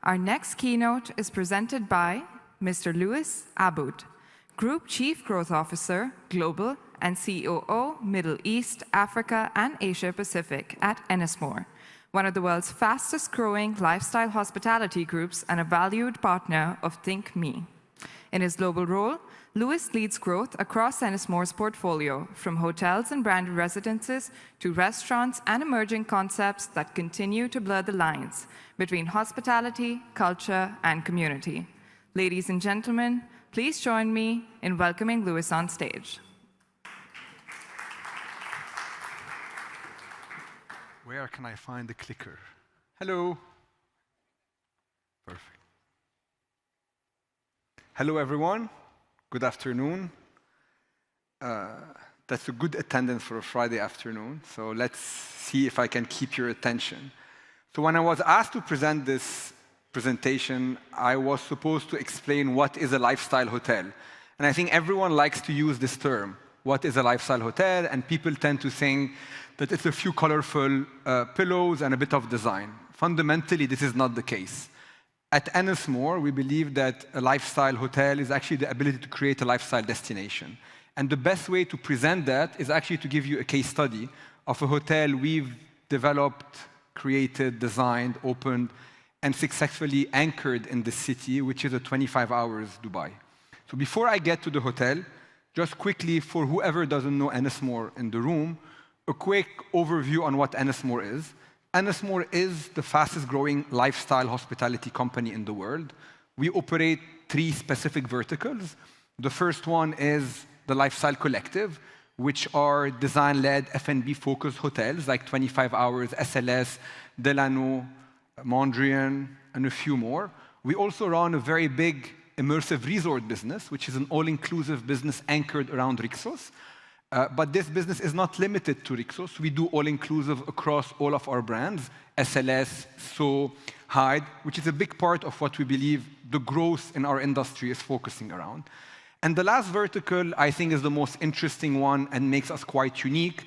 Our next keynote is presented by Mr. Louis Abboud, Group Chief Growth Officer, Global, and COO, Middle East, Africa, and Asia Pacific at Ennismore, one of the world's fastest-growing lifestyle hospitality groups and a valued partner of THINC. In his global role, Louis leads growth across Ennismore's portfolio, from hotels and branded residences to restaurants and emerging concepts that continue to blur the lines between hospitality, culture, and community. Ladies and gentlemen, please join me in welcoming Louis on stage. Where can I find the clicker? Hello. Perfect. Hello, everyone. Good afternoon. That's a good attendance for a Friday afternoon, so let's see if I can keep your attention. So when I was asked to present this presentation, I was supposed to explain what is a lifestyle hotel. And I think everyone likes to use this term, what is a lifestyle hotel, and people tend to think that it's a few colorful pillows and a bit of design. Fundamentally, this is not the case. At Ennismore, we believe that a lifestyle hotel is actually the ability to create a lifestyle destination. And the best way to present that is actually to give you a case study of a hotel we've developed, created, designed, opened, and successfully anchored in the city, which is a 25 hours Dubai. So before I get to the hotel, just quickly, for whoever doesn't know Ennismore in the room, a quick overview on what Ennismore is. Ennismore is the fastest growing lifestyle hospitality company in the world. We operate 3 specific verticals. The first one is the Lifestyle Collective, which are design-led, F&B focused hotels like 25 Hours, SLS, Delano, Mondrian, and a few more. We also run a very big immersive resort business, which is an all-inclusive business anchored around Rixos. But this business is not limited to Rixos. We do all-inclusive across all of our brands, SLS, So, Hyde, which is a big part of what we believe the growth in our industry is focusing around. And the last vertical, I think, is the most interesting one and makes us quite unique.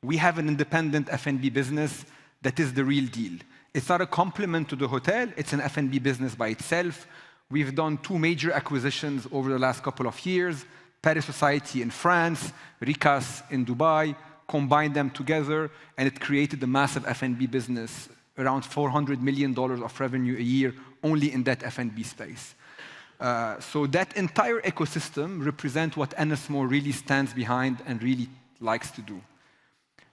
We have an independent F&B business that is the real deal. It's not a complement to the hotel. It's an F&B business by itself. We've done 2 major acquisitions over the last couple of years, Paris Society in France, Ricas in Dubai, combined them together, and it created a massive F&B business, around $400 million of revenue a year only in that F&B space. So that entire ecosystem represents what Ennismore really stands behind and really likes to do.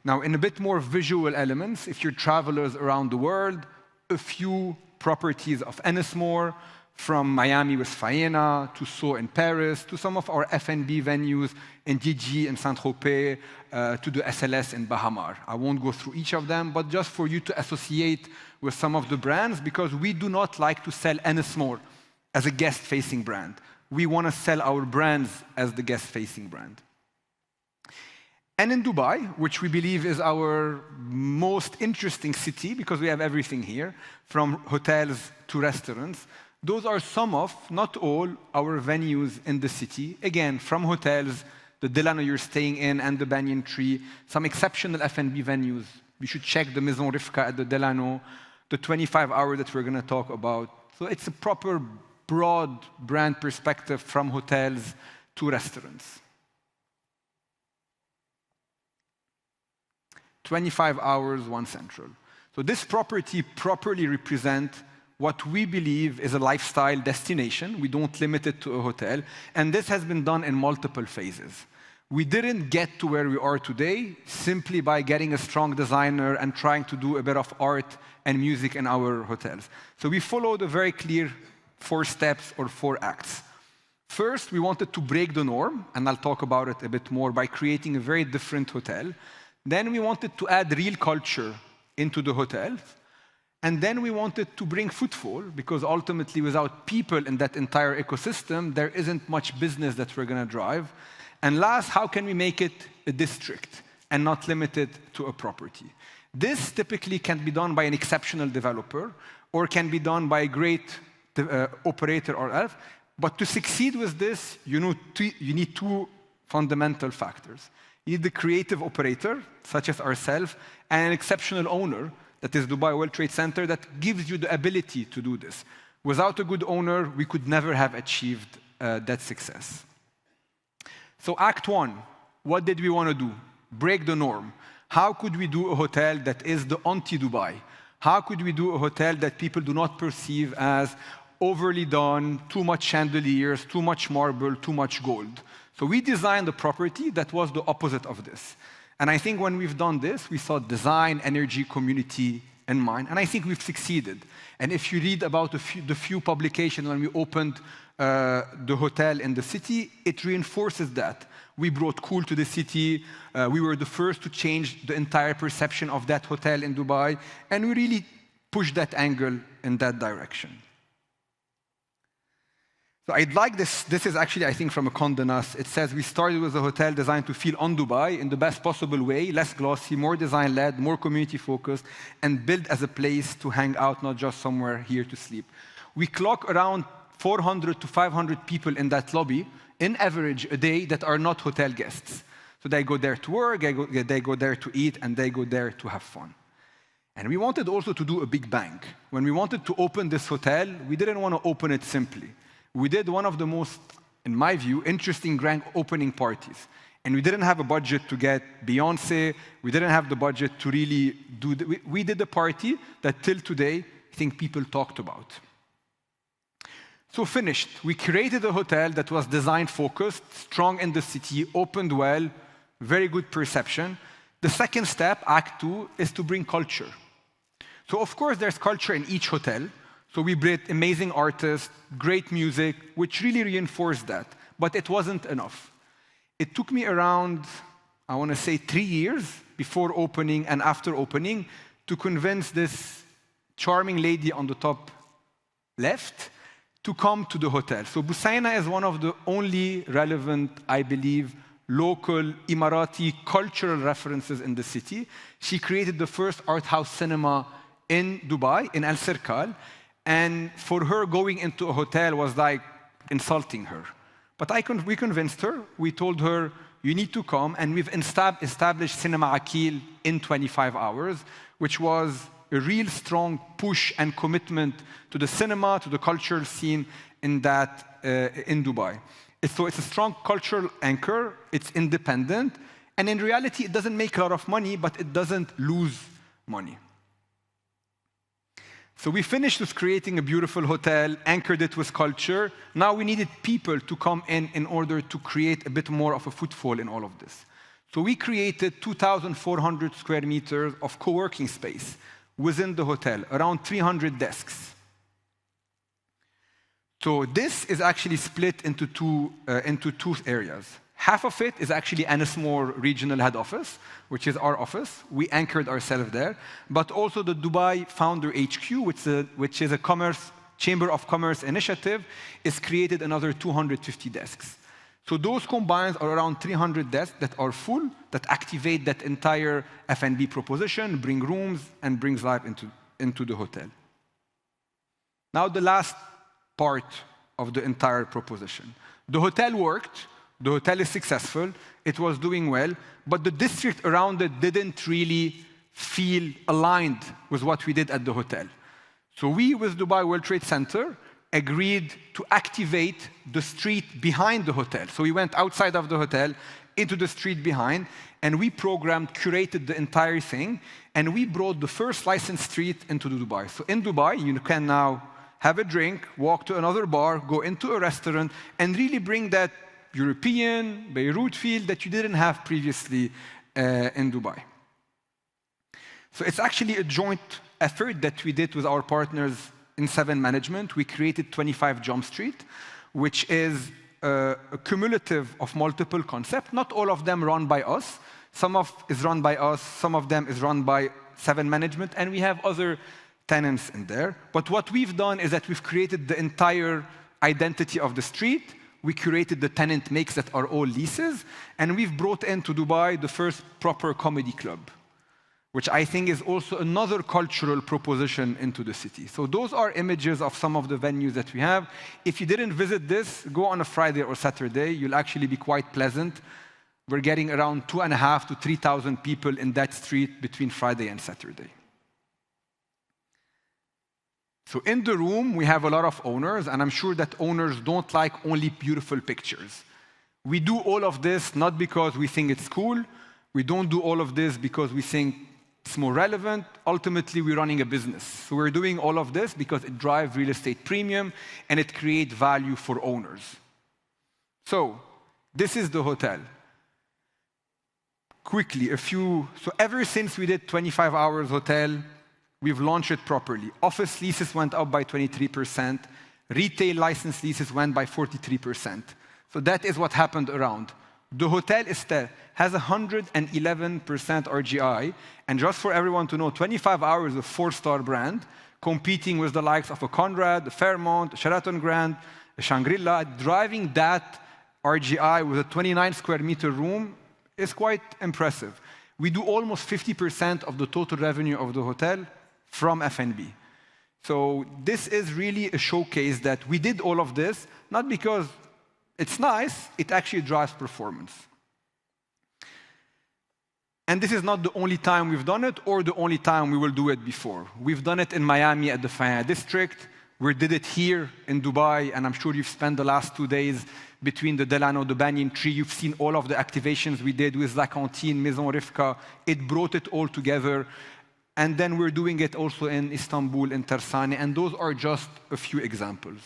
Now, in a bit more visual elements, if you're travelers around the world, a few properties of Ennismore, from Miami with Faena, to So in Paris, to some of our F&B venues in Gigi and Saint-Tropez, to the SLS in Bahamar. I won't go through each of them, but just for you to associate with some of the brands, because we do not like to sell Ennismore as a guest-facing brand. We want to sell our brands as the guest-facing brand. And in Dubai, which we believe is our most interesting city, because we have everything here, from hotels to restaurants, those are some of, not all, our venues in the city. Again, from hotels, the Delano you're staying in and the Banyan Tree, some exceptional F&B venues. You should check the Maison Rifka at the Delano, the 25 Hour that we're going to talk about. So it's a proper, broad brand perspective from hotels to restaurants. 25 Hours, One Central. So this property properly represents what we believe is a lifestyle destination. We don't limit it to a hotel. And this has been done in multiple phases. We didn't get to where we are today simply by getting a strong designer and trying to do a bit of art and music in our hotels. So we followed a very clear 4 steps or 4 acts. First, we wanted to break the norm, and I'll talk about it a bit more, by creating a very different hotel. Then we wanted to add real culture into the hotels. And then we wanted to bring footfall, because ultimately, without people in that entire ecosystem, there isn't much business that we're going to drive. And last, how can we make it a district and not limited to a property? This typically can be done by an exceptional developer or can be done by a great operator or else. But to succeed with this, you need 2 fundamental factors. You need the creative operator, such as ourselves, and an exceptional owner, that is Dubai World Trade Center, that gives you the ability to do this. Without a good owner, we could never have achieved that success. So Act 1, what did we want to do? Break the norm. How could we do a hotel that is the anti-Dubai? How could we do a hotel that people do not perceive as overly done, too much chandeliers, too much marble, too much gold? So we designed a property that was the opposite of this. And I think when we've done this, we saw design, energy, community in mind. And I think we've succeeded. And if you read about the few publications when we opened the hotel in the city, it reinforces that. We brought cool to the city. We were the first to change the entire perception of that hotel in Dubai. And we really pushed that angle in that direction. So I'd like this. This is actually, I think, from a Condé Nast. It says, we started with a hotel designed to feel on Dubai in the best possible way, less glossy, more design-led, more community-focused, and built as a place to hang out, not just somewhere here to sleep. We clock around 400 to 500 people in that lobby, in average, a day that are not hotel guests. So they go there to work, they go there to eat, and they go there to have fun. And we wanted also to do a big bang. When we wanted to open this hotel, we didn't want to open it simply. We did one of the most, in my view, interesting grand opening parties. And we didn't have a budget to get Beyoncé. We didn't have the budget to really do we did a party that till today, I think people talked about. So finished. We created a hotel that was design-focused, strong in the city, opened well, very good perception. The second step, Act 2, is to bring culture. So of course, there's culture in each hotel. So we brought amazing artists, great music, which really reinforced that. But it wasn't enough. It took me around, I want to say, 3 years before opening and after opening to convince this charming lady on the top left to come to the hotel. So Busaina is one of the only relevant, I believe, local Emirati cultural references in the city. She created the first art house cinema in Dubai, in Al Circal. And for her, going into a hotel was like insulting her. But we convinced her. We told her, you need to come. And we've established Cinema Aqil in 25 hours, which was a real strong push and commitment to the cinema, to the cultural scene in Dubai. So it's a strong cultural anchor. It's independent. And in reality, it doesn't make a lot of money, but it doesn't lose money. So we finished with creating a beautiful hotel, anchored it with culture. Now we needed people to come in order to create a bit more of a footfall in all of this. So we created 2,400 square meters of co-working space within the hotel, around 300 desks. So this is actually split into two areas. Half of it is actually Ennismore Regional Head Office, which is our office. We anchored ourselves there. But also the Dubai Founder HQ, which is a Chamber of Commerce initiative, is created another 250 desks. So those combined are around 300 desks that are full, that activate that entire F&B proposition, bring rooms, and brings life into the hotel. Now the last part of the entire proposition. The hotel worked. The hotel is successful, it was doing well, but the district around it didn't really feel aligned with what we did at the hotel. So we, with Dubai World Trade Center, agreed to activate the street behind the hotel. So we went outside of the hotel, into the street behind, and we curated the entire thing, and we brought the first licensed street into Dubai. So in Dubai, you can now have a drink, walk to another bar, go into a restaurant, and really bring that European, Beirut feel that you didn't have previously in Dubai. So it's actually a joint effort that we did with our partners in 7 Management. We created 25 Jump Street, which is a cumulative of multiple concepts. Not all of them run by us. Some is run by us, some of them is run by 7 Management, and we have other tenants in there. But what we've done is that we've created the entire identity of the street. We curated the tenant makes that are all leases, and we've brought into Dubai the first proper comedy club, which I think is also another cultural proposition into the city. So those are images of some of the venues that we have. If you didn't visit this, go on a Friday or Saturday. You'll actually be quite pleasant. We're getting around 2,500 to 3,000 people in that street between Friday and Saturday. So in the room, we have a lot of owners, and I'm sure that owners don't like only beautiful pictures. We do all of this not because we think it's cool. We don't do all of this because we think it's more relevant. Ultimately, we're running a business. So we're doing all of this because it drives real estate premium, and it creates value for owners. So this is the hotel. Quickly, so ever since we did 25 hours hotel, we've launched it properly. Office leases went up by 23%. Retail license leases went by 43%. So that is what happened around. The hotel has 111% RGI. And just for everyone to know, 25 hours is a 4-star brand, competing with the likes of a Conrad, a Fairmont, a Sheraton Grand, a Shangri-La. Driving that RGI with a 29 square meter room is quite impressive. We do almost 50% of the total revenue of the hotel from F&B. So this is really a showcase that we did all of this, not because it's nice, it actually drives performance. And this is not the only time we've done it or the only time we will do it before. We've done it in Miami at the Faya District. We did it here in Dubai, and I'm sure you've spent the last 2 days between the Delano, the banyan tree. You've seen all of the activations we did with La Cantine, Maison �RIVKA. It brought it all together. And then we're doing it also in Istanbul, in Tersane, and those are just a few examples.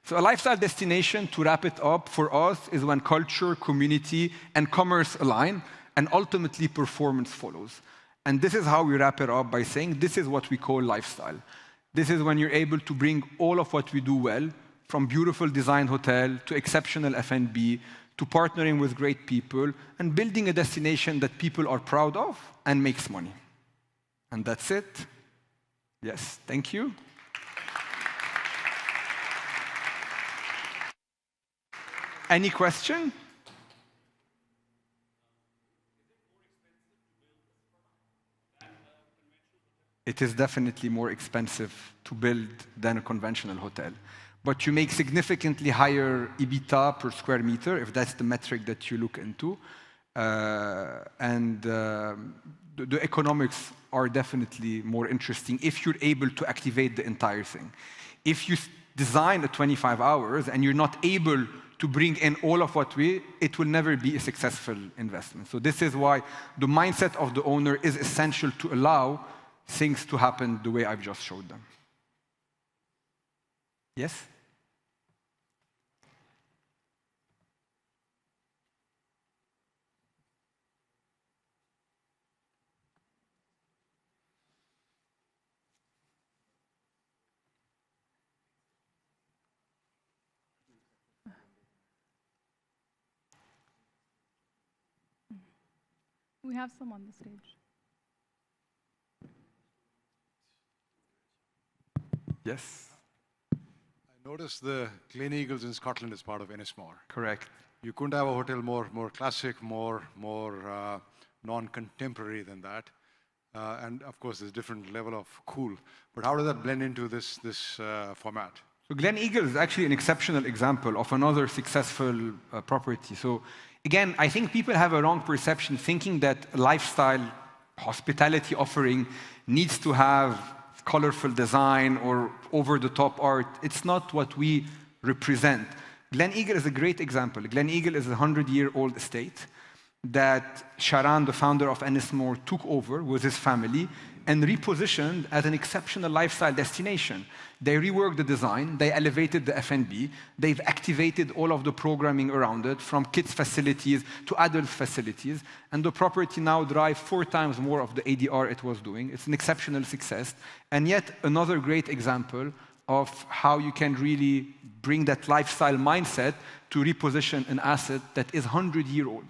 So a lifestyle destination, to wrap it up, for us is when culture, community, and commerce align, and ultimately performance follows. And this is how we wrap it up by saying this is what we call lifestyle. This is when you're able to bring all of what we do well, from beautiful design hotel to exceptional F&B, to partnering with great people, and building a destination that people are proud of and makes money. And that's it. Yes, thank you. Any question? It is definitely more expensive to build than a conventional hotel. But you make significantly higher EBITDA per square meter, if that's the metric that you look into. The economics are definitely more interesting if you're able to activate the entire thing. If you design a 25 hours and you're not able to bring in all of it will never be a successful investment. So this is why the mindset of the owner is essential to allow things to happen the way I've just showed them. Yes? We have some on the stage. Yes. I noticed the Gleneagles in Scotland is part of Ennismore. Correct. You couldn't have a hotel more classic, more non-contemporary than that. And of course, there's a different level of cool. But how does that blend into this format? So Gleneagles is actually an exceptional example of another successful property. So again, I think people have a wrong perception thinking that lifestyle hospitality offering needs to have colorful design or over-the-top art. It's not what we represent. Gleneagles is a great example. Gleneagles is a 100-year-old estate that Sharan, the founder of Ennismore, took over with his family and repositioned as an exceptional lifestyle destination. They reworked the design, they elevated the F&B, they've activated all of the programming around it, from kids facilities to adult facilities, and the property now drives 4 times more of the ADR it was doing. It's an exceptional success, and yet another great example of how you can really bring that lifestyle mindset to reposition an asset that is 100-year-old.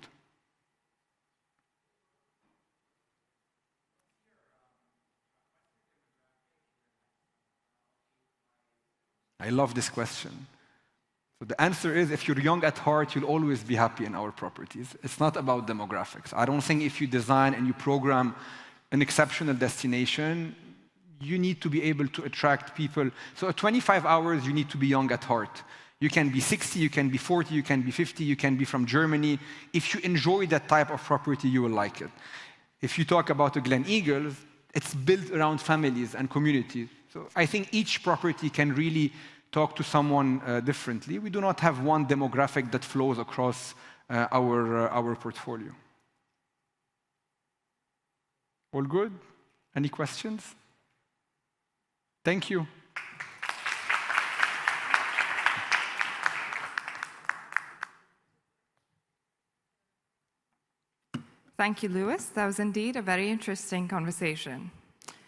I love this question. So the answer is, if you're young at heart, you'll always be happy in our properties. It's not about demographics. I don't think if you design and you program an exceptional destination, you need to be able to attract people. So at 25 hours, you need to be young at heart. You can be 60, you can be 40, you can be 50, you can be from Germany. If you enjoy that type of property, you will like it. If you talk about the Gleneagles, it's built around families and communities. So I think each property can really talk to someone differently. We do not have one demographic that flows across our portfolio. All good? Any questions? Thank you. Thank you, Louis. That was indeed a very interesting conversation.